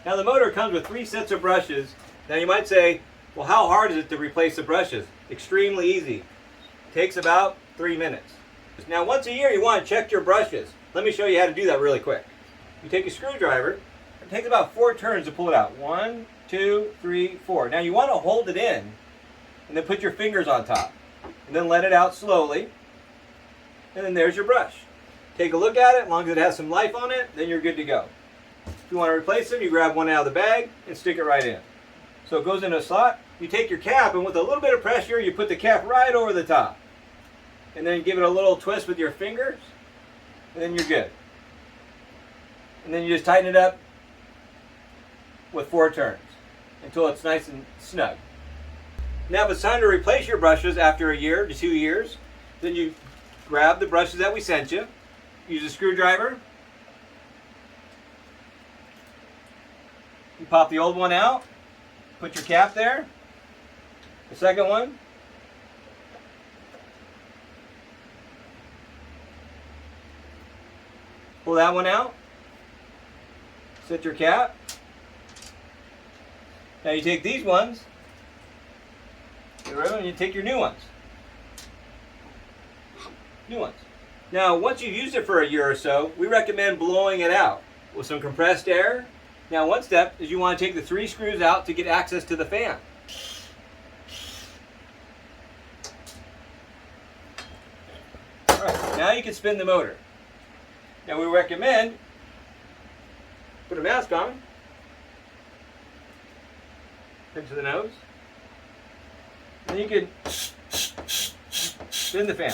Now the motor comes with 3 sets of brushes. Now you might say, well, how hard is it to replace the brushes? Extremely easy. Takes about 3 minutes. Now once a year you want to check your brushes. Let me show you how to do that really quick. You take a screwdriver. It takes about 4 turns to pull it out. 1, 2, 3, 4. Now you want to hold it in and then put your fingers on top. And then let it out slowly. And then there's your brush. Take a look at it. As long as it has some life on it, then you're good to go. If you want to replace them, you grab one out of the bag and stick it right in. So it goes in a slot. You take your cap and with a little bit of pressure, you put the cap right over the top. And then give it a little twist with your fingers. And then you're good. And then you just tighten it up with 4 turns until it's nice and snug. Now if it's time to replace your brushes after a year to 2 years, then you grab the brushes that we sent you, use a screwdriver, you pop the old one out, put your cap there, the second one, pull that one out, set your cap. Now you take these ones, and you take your new ones. Now once you've used it for a year or so, we recommend blowing it out with some compressed air. Now one step is you want to take the 3 screws out to get access to the fan. Alright, now you can spin the motor. Now we recommend put a mask on, into the nose, and you can spin the fan.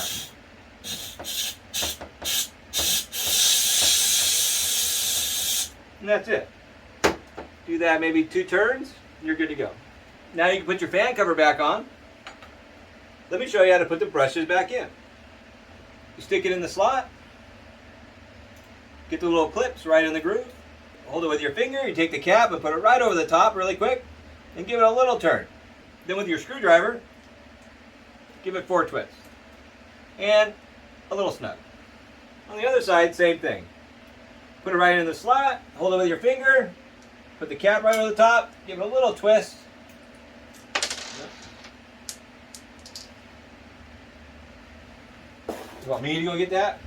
And that's it. Do that maybe 2 turns, and you're good to go. Now you can put your fan cover back on. Let me show you how to put the brushes back in. You stick it in the slot, get the little clips right in the groove, hold it with your finger, you take the cap and put it right over the top really quick, and give it a little turn. Then with your screwdriver, give it 4 twists. And a little snug. On the other side, same thing. Put it right in the slot, hold it with your finger, put the cap right over the top, give it a little twist. You want me to go get that?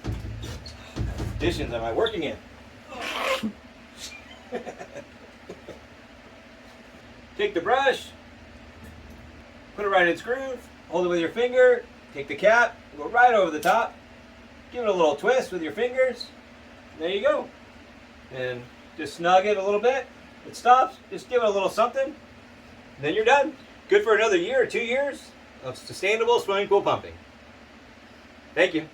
What conditions am I working in? Take the brush, put it right in its groove, hold it with your finger, take the cap, go right over the top, give it a little twist with your fingers, there you go. And just snug it a little bit, it stops, just give it a little something, and then you're done. Good for another year or 2 years of sustainable swimming pool pumping. Thank you.